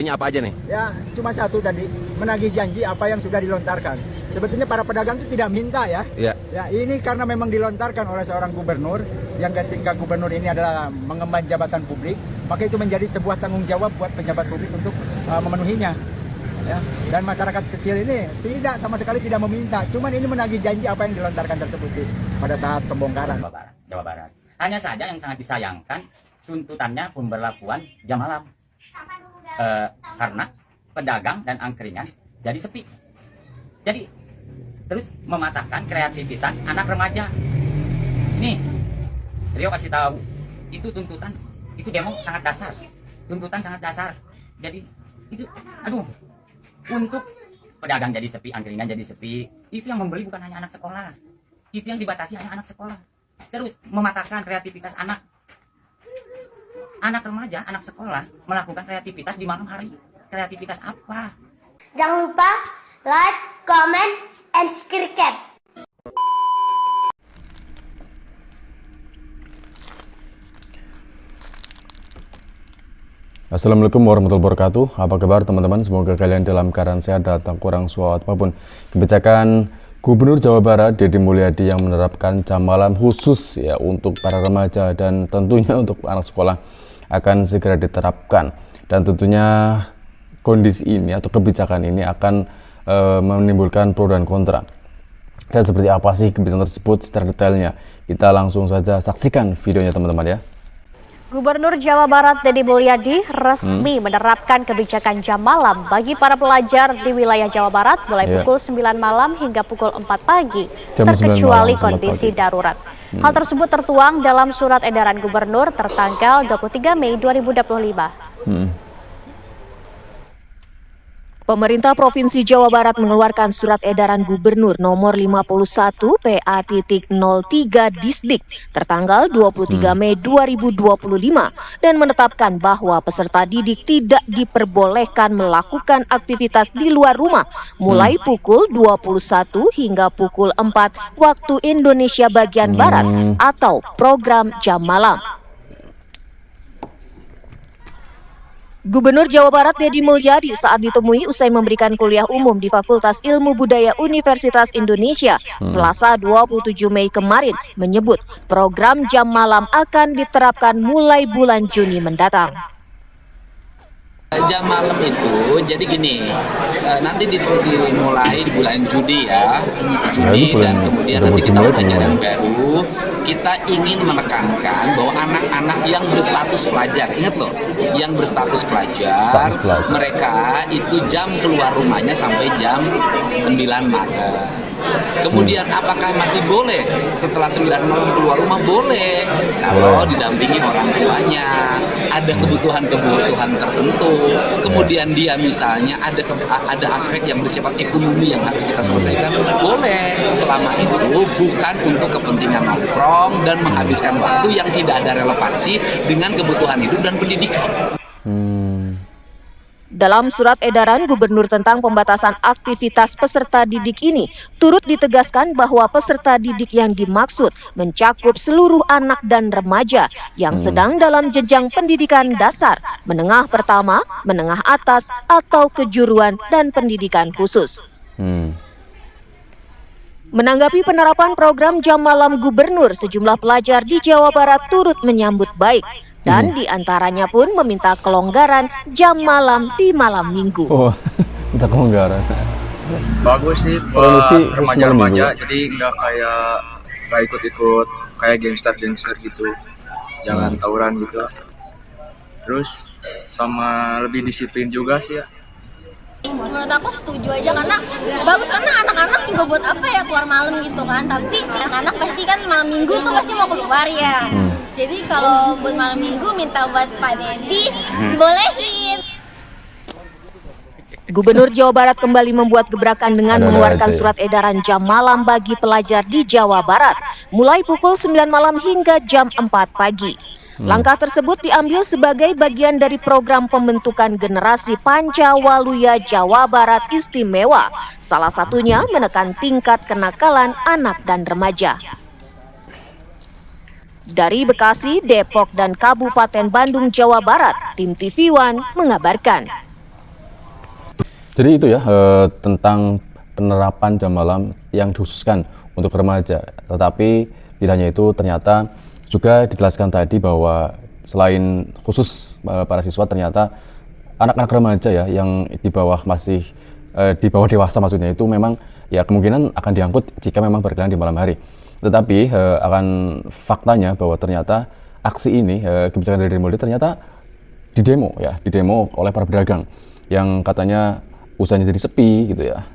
Ini apa aja nih? Ya, cuma satu tadi, menagih janji apa yang sudah dilontarkan. Sebetulnya para pedagang itu tidak minta ya. Iya. Ya, ini karena memang dilontarkan oleh seorang gubernur yang ketika gubernur ini adalah mengemban jabatan publik, maka itu menjadi sebuah tanggung jawab buat pejabat publik untuk memenuhinya. Ya, dan masyarakat kecil ini tidak sama sekali tidak meminta, cuman ini menagih janji apa yang dilontarkan tersebut pada saat pembongkaran. Jawa Barat. Hanya saja yang sangat disayangkan tuntutannya pemberlakuan jam malam. Karena pedagang dan angkringan jadi sepi. Jadi terus mematahkan kreativitas anak remaja. Ini Rio kasih tahu, itu tuntutan, itu demo sangat dasar. Tuntutan sangat dasar. Jadi itu untuk pedagang jadi sepi, angkringan jadi sepi, itu yang membeli bukan hanya anak sekolah. Itu yang dibatasi hanya anak sekolah. Terus mematahkan kreativitas anak remaja, anak sekolah melakukan kreativitas di malam hari. Kreativitas apa? Jangan lupa like, comment, and subscribe. Assalamualaikum warahmatullahi wabarakatuh. Apa kabar teman-teman? Semoga kalian dalam keadaan sehat dan tak kurang suatu apapun. Kebijakan Gubernur Jawa Barat Deddy Mulyadi yang menerapkan jam malam khusus ya untuk para remaja dan tentunya untuk anak sekolah akan segera diterapkan, dan tentunya kondisi ini atau kebijakan ini akan menimbulkan pro dan kontra. Dan seperti apa sih kebijakan tersebut secara detailnya? Kita langsung saja saksikan videonya teman-teman ya. Gubernur Jawa Barat Deddy Mulyadi resmi menerapkan kebijakan jam malam bagi para pelajar di wilayah Jawa Barat mulai pukul 9 malam hingga pukul 4 pagi, terkecuali kondisi darurat. Hal tersebut tertuang dalam surat edaran Gubernur tertanggal 23 Mei 2025. Pemerintah Provinsi Jawa Barat mengeluarkan surat edaran Gubernur nomor 51 PA.03 Disdik tertanggal 23 Mei 2025 dan menetapkan bahwa peserta didik tidak diperbolehkan melakukan aktivitas di luar rumah mulai pukul 21 hingga pukul 4 waktu Indonesia bagian Barat atau program jam malam. Gubernur Jawa Barat Deddy Mulyadi saat ditemui usai memberikan kuliah umum di Fakultas Ilmu Budaya Universitas Indonesia Selasa 27 Mei kemarin menyebut program jam malam akan diterapkan mulai bulan Juni mendatang. Jam malam itu jadi gini, nanti dimulai di bulan Juni ya, Juni, dan kemudian nanti kita ajaran baru. Kita ingin menekankan bahwa anak-anak yang berstatus pelajar, ingat loh, yang berstatus pelajar, mereka itu jam keluar rumahnya sampai jam 9 malam. Kemudian apakah masih boleh setelah 9 malam keluar rumah? Boleh, kalau didampingi orang tuanya, ada kebutuhan-kebutuhan tertentu. Kemudian dia misalnya ada aspek yang bersifat ekonomi yang harus kita selesaikan, boleh, selama itu bukan untuk kepentingan nongkrong dan menghabiskan waktu yang tidak ada relevansi dengan kebutuhan hidup dan pendidikan. Dalam surat edaran Gubernur tentang pembatasan aktivitas peserta didik ini, turut ditegaskan bahwa peserta didik yang dimaksud mencakup seluruh anak dan remaja yang sedang dalam jenjang pendidikan dasar, menengah pertama, menengah atas, atau kejuruan dan pendidikan khusus. Menanggapi penerapan program jam malam Gubernur, sejumlah pelajar di Jawa Barat turut menyambut baik. Dan diantaranya pun meminta kelonggaran jam malam di malam minggu. Oh, minta kelonggaran. Bagus sih buat remaja-remaja, jadi nggak ikut-ikut kayak gangster gitu, jangan tawuran gitu. Terus sama lebih disiplin juga sih ya. Menurut aku setuju aja karena bagus, karena anak-anak juga buat apa ya keluar malam gitu kan, tapi anak-anak pasti kan malam minggu tuh pasti mau keluar ya. Jadi kalau buat malam minggu minta buat Pak Deddy dibolehin. Gubernur Jawa Barat kembali membuat gebrakan dengan mengeluarkan surat edaran jam malam bagi pelajar di Jawa Barat mulai pukul 9 malam hingga jam 4 pagi. Langkah tersebut diambil sebagai bagian dari program pembentukan generasi Pancawaluya Jawa Barat Istimewa, salah satunya menekan tingkat kenakalan anak dan remaja. Dari Bekasi, Depok, dan Kabupaten Bandung, Jawa Barat, tim TV One mengabarkan. Jadi itu ya tentang penerapan jam malam yang dikhususkan untuk remaja. Tetapi tidak hanya itu, ternyata juga dijelaskan tadi bahwa selain khusus para siswa, ternyata anak-anak remaja ya yang di bawah masih di bawah dewasa maksudnya, itu memang ya kemungkinan akan diangkut jika memang berkeliaran di malam hari. Tetapi akan faktanya bahwa ternyata aksi ini kebijakan dari Mulya ternyata didemo oleh para pedagang yang katanya usahanya jadi sepi gitu ya,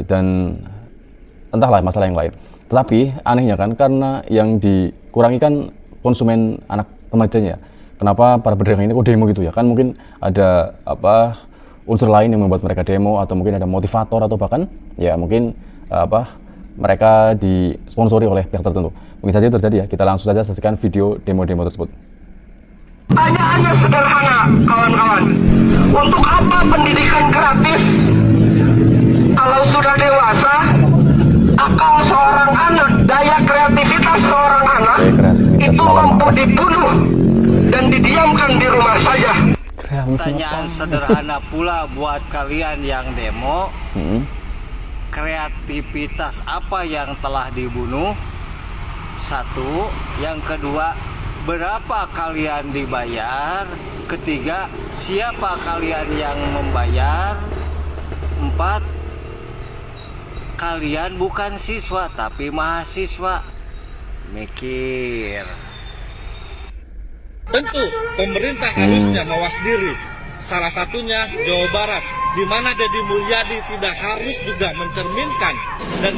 dan entahlah masalah yang lain. Tetapi anehnya kan, karena yang dikurangi kan konsumen anak remajanya. Kenapa para pedagang ini kok demo gitu ya? Kan mungkin ada unsur lain yang membuat mereka demo, atau mungkin ada motivator, atau bahkan ya mungkin mereka disponsori oleh pihak tertentu. Mungkin saja terjadi ya. Kita langsung saja saksikan video demo-demo tersebut. Pertanyaannya sederhana, kawan-kawan. Untuk apa pendidikan gratis kalau sudah dewasa? Akal seorang anak, daya kreativitas seorang anak itu mampu dibunuh dan didiamkan di rumah saja. Pertanyaan sederhana pula buat kalian yang demo. Kreativitas apa yang telah dibunuh? Satu. Yang kedua, berapa kalian dibayar? Ketiga, siapa kalian yang membayar? 4. Kalian bukan siswa tapi mahasiswa. Mikir. Tentu pemerintah harusnya mawas diri. Salah satunya Jawa Barat, di mana Deddy Mulyadi tidak harus juga mencerminkan dan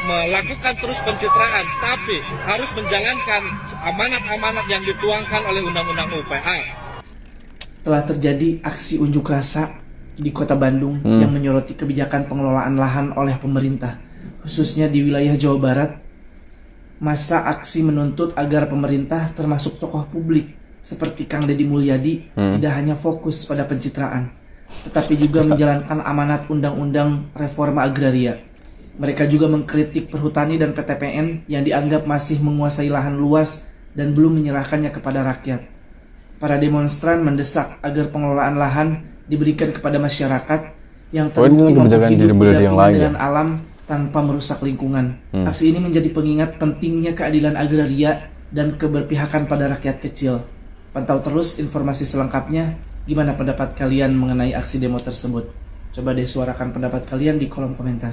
melakukan terus pencitraan, tapi harus menjalankan amanat-amanat yang dituangkan oleh Undang-Undang UPA. Telah terjadi aksi unjuk rasa di Kota Bandung yang menyoroti kebijakan pengelolaan lahan oleh pemerintah, khususnya di wilayah Jawa Barat. Masa aksi menuntut agar pemerintah termasuk tokoh publik seperti Kang Deddy Mulyadi tidak hanya fokus pada pencitraan, tetapi juga menjalankan amanat Undang-Undang Reforma Agraria. Mereka juga mengkritik Perhutani dan PTPN yang dianggap masih menguasai lahan luas dan belum menyerahkannya kepada rakyat. Para demonstran mendesak agar pengelolaan lahan diberikan kepada masyarakat yang terbukti mampu hidup berdampingan dengan alam tanpa merusak lingkungan. Aksi ini menjadi pengingat pentingnya keadilan agraria dan keberpihakan pada rakyat kecil. Pantau terus informasi selengkapnya. Gimana pendapat kalian mengenai aksi demo tersebut? Coba deh suarakan pendapat kalian di kolom komentar.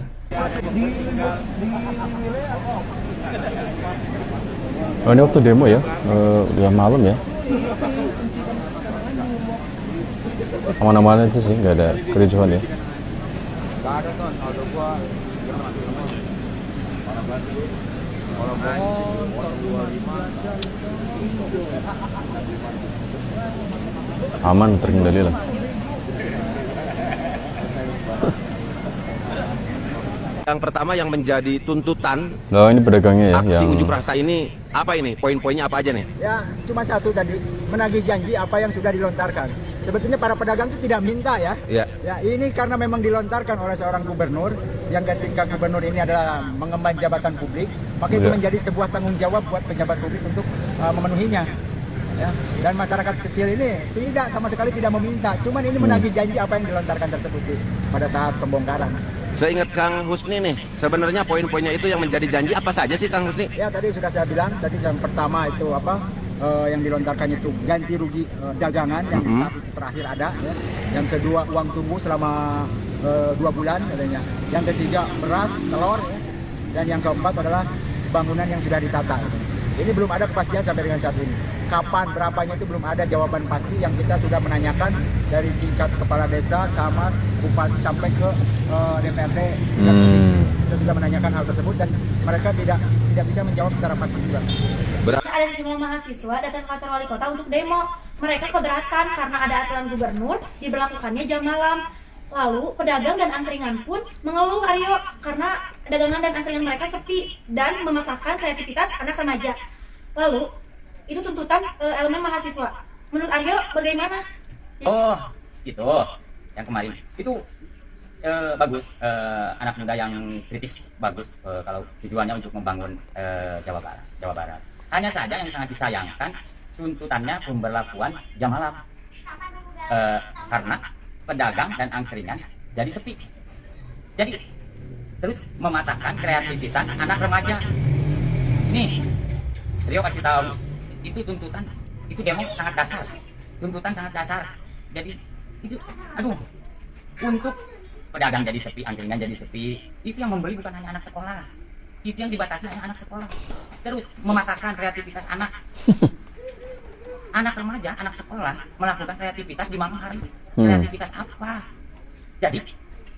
Oh, ini waktu demo ya, udah malam ya. Aman-aman aja sih, nggak ada kericuhan ya. Aman, terkendali lah. Yang pertama yang menjadi tuntutan ini pedagangnya ya, aksi yang unjuk rasa ini apa ini? Poin-poinnya apa aja nih? Ya, cuma satu tadi, menagih janji apa yang sudah dilontarkan. Sebetulnya para pedagang itu tidak minta ya. Ya. Ya, ini karena memang dilontarkan oleh seorang gubernur yang ketika gubernur ini adalah mengemban jabatan publik, maka itu menjadi sebuah tanggung jawab buat pejabat publik untuk memenuhinya. Ya. Dan masyarakat kecil ini tidak sama sekali tidak meminta, cuman ini menagih janji apa yang dilontarkan tersebut pada saat pembongkaran. Saya ingat Kang Husni nih, sebenarnya poin-poinnya itu yang menjadi janji apa saja sih Kang Husni? Ya, tadi sudah saya bilang, tadi yang pertama itu yang dilontarkan itu ganti rugi dagangan yang saat itu terakhir ada ya. Yang kedua uang tunggu selama 2 bulan katanya. Yang ketiga beras, telur ya. Dan yang keempat adalah bangunan yang sudah ditata. Ini belum ada kepastian sampai dengan saat ini. Kapan berapanya itu belum ada jawaban pasti, yang kita sudah menanyakan dari tingkat kepala desa, camat, bupati sampai ke DPRD. Kita sudah menanyakan hal tersebut dan mereka tidak bisa menjawab secara pasti juga. Ada sejumlah mahasiswa datang ke kantor wali kota untuk demo. Mereka keberatan karena ada aturan gubernur diberlakukannya jam malam. Lalu pedagang dan angkringan pun mengeluh Aryo karena dagangan dan angkringan mereka sepi dan mematahkan kreativitas anak remaja. Lalu itu tuntutan elemen mahasiswa. Menurut Aryo bagaimana? Oh, itu yang kemarin itu bagus, anak muda yang kritis bagus kalau tujuannya untuk membangun Jawa Barat. Hanya saja yang sangat disayangkan tuntutannya pemberlakuan jam malam, karena pedagang dan angkringan jadi sepi. Jadi terus mematahkan kreativitas anak remaja. Nih, Rio kasih tahu, itu tuntutan, itu demo sangat dasar, tuntutan sangat dasar. Jadi itu, aduh, untuk pedagang jadi sepi, angkringan jadi sepi, itu yang membeli bukan hanya anak sekolah, itu yang dibatasi hanya anak sekolah. Terus mematahkan kreativitas anak. Anak remaja, anak sekolah melakukan kreativitas di malam hari. Kreativitas apa? Jadi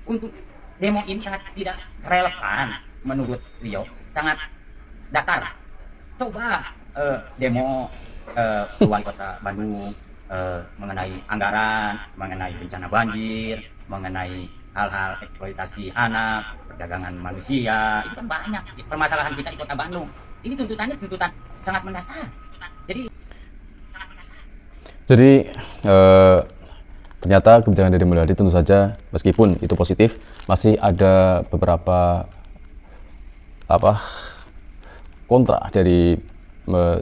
untuk demo ini sangat tidak relevan menurut Rio, sangat datar. Coba demo Wali Kota Bandung mengenai anggaran, mengenai bencana banjir, mengenai hal-hal eksploitasi anak, perdagangan manusia, itu kan banyak permasalahan kita di Kota Bandung. Ini tuntutannya tuntutan sangat mendasar. Jadi ternyata kebijakan Deddy Mulyadi tentu saja meskipun itu positif, masih ada beberapa kontra dari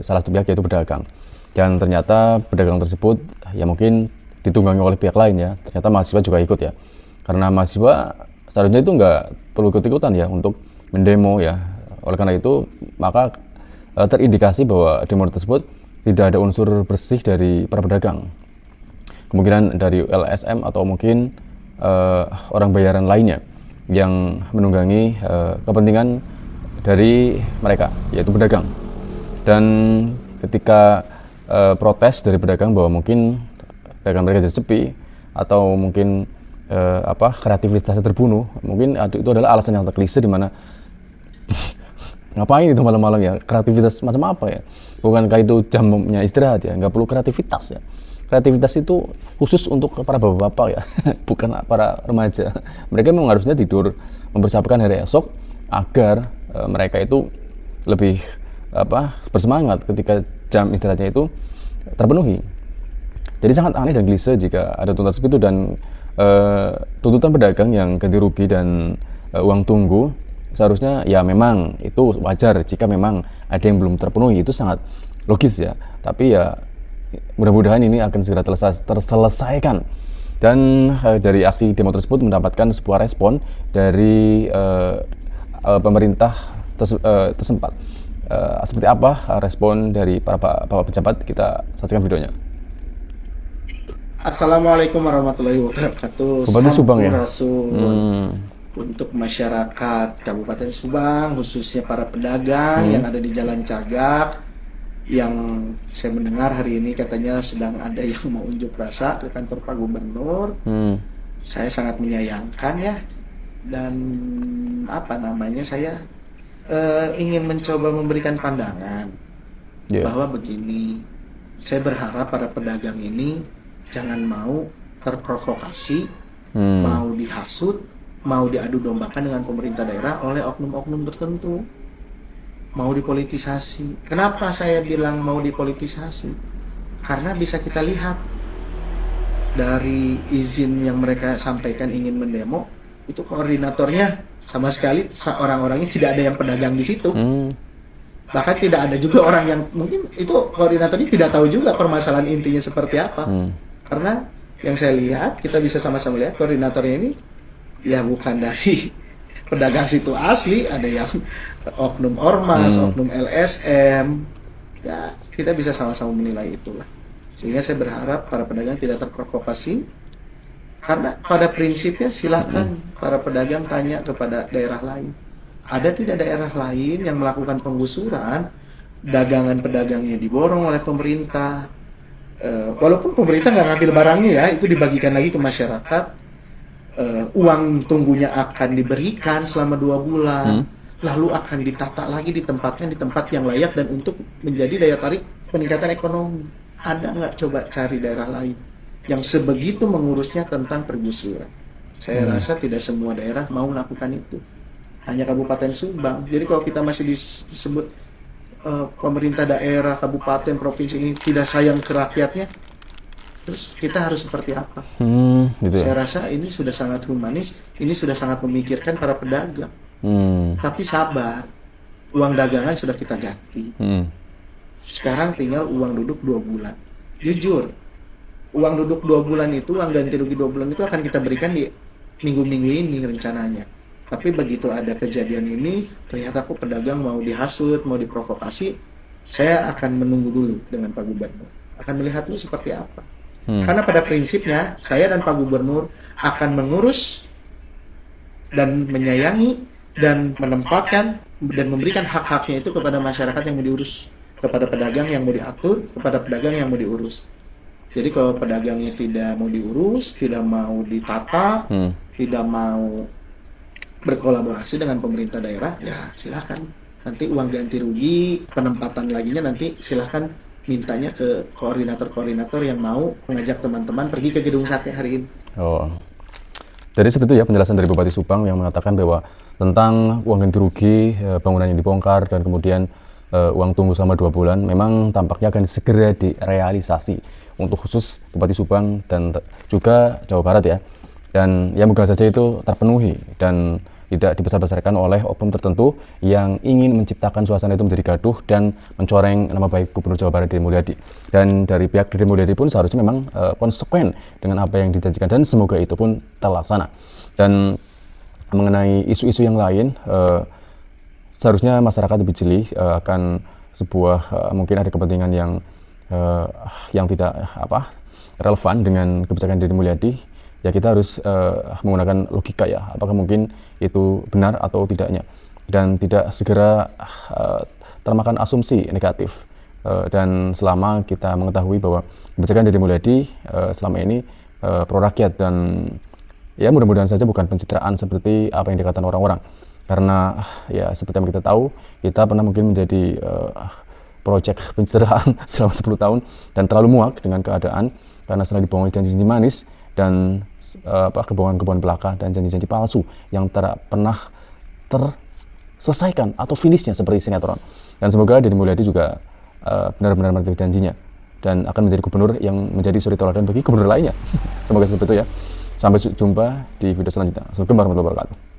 salah satu pihak, yaitu pedagang. Dan ternyata pedagang tersebut ya mungkin ditunggangi oleh pihak lain ya. Ternyata mahasiswa juga ikut ya. Karena mahasiswa seharusnya itu nggak perlu ikut-ikutan ya untuk mendemo ya. Oleh karena itu maka terindikasi bahwa demo tersebut tidak ada unsur bersih dari para pedagang. Kemungkinan dari LSM atau mungkin orang bayaran lainnya yang menunggangi kepentingan dari mereka, yaitu pedagang. Dan ketika protes dari pedagang bahwa mungkin dagangan mereka jadi sepi atau mungkin kreativitasnya terbunuh, mungkin itu adalah alasan yang terklise, di mana ngapain itu malam-malam ya, kreativitas macam apa ya, bukankah itu jamnya istirahat ya, nggak perlu kreativitas ya. Kreativitas itu khusus untuk para bapak-bapak ya, bukan para remaja. Mereka memang harusnya tidur, mempersiapkan hari esok agar mereka itu lebih bersemangat ketika jam istirahatnya itu terpenuhi. Jadi sangat aneh dan klise jika ada tuntutan seperti itu, dan tuntutan pedagang yang ganti rugi dan uang tunggu seharusnya ya memang itu wajar jika memang ada yang belum terpenuhi, itu sangat logis ya. Tapi ya mudah-mudahan ini akan segera terselesaikan. Dan dari aksi demo tersebut mendapatkan sebuah respon dari pemerintah tersempat. Seperti apa respon dari para bapak pejabat? Kita saksikan videonya. Assalamualaikum warahmatullahi wabarakatuh. Subang ya. Untuk masyarakat Kabupaten Subang, khususnya para pedagang yang ada di Jalan Cagak, yang saya mendengar hari ini katanya sedang ada yang mau unjuk rasa ke kantor Pak Gubernur. Saya sangat menyayangkan ya, dan saya ingin mencoba memberikan pandangan bahwa begini, saya berharap para pedagang ini jangan mau terprovokasi, mau dihasut, mau diadu dombakan dengan pemerintah daerah oleh oknum-oknum tertentu, mau dipolitisasi. Kenapa saya bilang mau dipolitisasi? Karena bisa kita lihat dari izin yang mereka sampaikan ingin mendemo, itu koordinatornya sama sekali orang-orangnya tidak ada yang pedagang di situ. Bahkan tidak ada juga orang yang mungkin itu koordinatornya tidak tahu juga permasalahan intinya seperti apa. Karena yang saya lihat, kita bisa sama-sama lihat koordinatornya ini ya bukan dari pedagang situ asli, ada yang oknum ormas, oknum LSM. Ya, kita bisa sama-sama menilai itulah. Sehingga saya berharap para pedagang tidak terprovokasi. Karena pada prinsipnya silakan para pedagang tanya kepada daerah lain. Ada tidak daerah lain yang melakukan penggusuran, dagangan pedagangnya diborong oleh pemerintah. Walaupun pemerintah nggak ngambil barangnya ya, itu dibagikan lagi ke masyarakat. Uang tunggunya akan diberikan selama 2 bulan, lalu akan ditata lagi, ditempatkan di tempat yang layak dan untuk menjadi daya tarik peningkatan ekonomi. Ada nggak coba cari daerah lain yang sebegitu mengurusnya tentang pergusuran? Saya rasa tidak semua daerah mau melakukan itu, hanya Kabupaten Subang. Jadi kalau kita masih disebut pemerintah daerah, kabupaten, provinsi ini tidak sayang ke rakyatnya, terus kita harus seperti apa? Gitu ya? Saya rasa ini sudah sangat humanis, ini sudah sangat memikirkan para pedagang. Tapi sabar, uang dagangan sudah kita ganti. Sekarang tinggal uang duduk 2 bulan. Jujur, uang duduk 2 bulan itu, uang ganti rugi 2 bulan itu akan kita berikan di minggu-minggu ini rencananya. Tapi begitu ada kejadian ini, ternyata kok pedagang mau dihasut, mau diprovokasi, saya akan menunggu dulu dengan Pak Gubernur. Akan melihat dulu seperti apa. Karena pada prinsipnya, saya dan Pak Gubernur akan mengurus dan menyayangi dan menempatkan dan memberikan hak-haknya itu kepada masyarakat yang mau diurus, kepada pedagang yang mau diatur, kepada pedagang yang mau diurus. Jadi kalau pedagangnya tidak mau diurus, tidak mau ditata, tidak mau berkolaborasi dengan pemerintah daerah, ya silakan. Nanti uang ganti rugi, penempatan laginya nanti silakan mintanya ke koordinator-koordinator yang mau mengajak teman-teman pergi ke gedung sate hari ini. Oh, jadi seperti itu ya penjelasan dari Bupati Subang yang mengatakan bahwa tentang uang ganti rugi, bangunan yang dibongkar, dan kemudian uang tunggu selama 2 bulan, memang tampaknya akan segera direalisasi untuk khusus Bupati Subang dan juga Jawa Barat ya. Dan ya moga saja itu terpenuhi dan tidak dibesar-besarkan oleh oknum tertentu yang ingin menciptakan suasana itu menjadi gaduh dan mencoreng nama baik Gubernur Jawa Barat Dede Mulyadi. Dan dari pihak Dede Mulyadi pun seharusnya memang konsekuen dengan apa yang dijanjikan dan semoga itu pun terlaksana. Dan mengenai isu-isu yang lain, seharusnya masyarakat lebih jeli akan sebuah mungkin ada kepentingan yang tidak relevan dengan kebijakan Dede Mulyadi. Ya kita harus menggunakan logika ya, apakah mungkin itu benar atau tidaknya, dan tidak segera termakan asumsi negatif. Dan selama kita mengetahui bahwa kebijakan Dede Mulyadi selama ini pro rakyat, dan ya mudah-mudahan saja bukan pencitraan seperti apa yang dikatakan orang-orang, karena ya seperti yang kita tahu, kita pernah mungkin menjadi proyek pencitraan selama 10 tahun dan terlalu muak dengan keadaan karena selalu dibohongi janji-janji manis dan kebohongan-kebohongan belaka dan janji-janji palsu yang pernah terselesaikan atau finishnya seperti sinetron. Dan semoga Dede Mulyadi juga benar-benar menepati janjinya dan akan menjadi gubernur yang menjadi suri teladan bagi gubernur lainnya. Semoga seperti itu ya. Sampai jumpa di video selanjutnya. Assalamualaikum warahmatullahi wabarakatuh.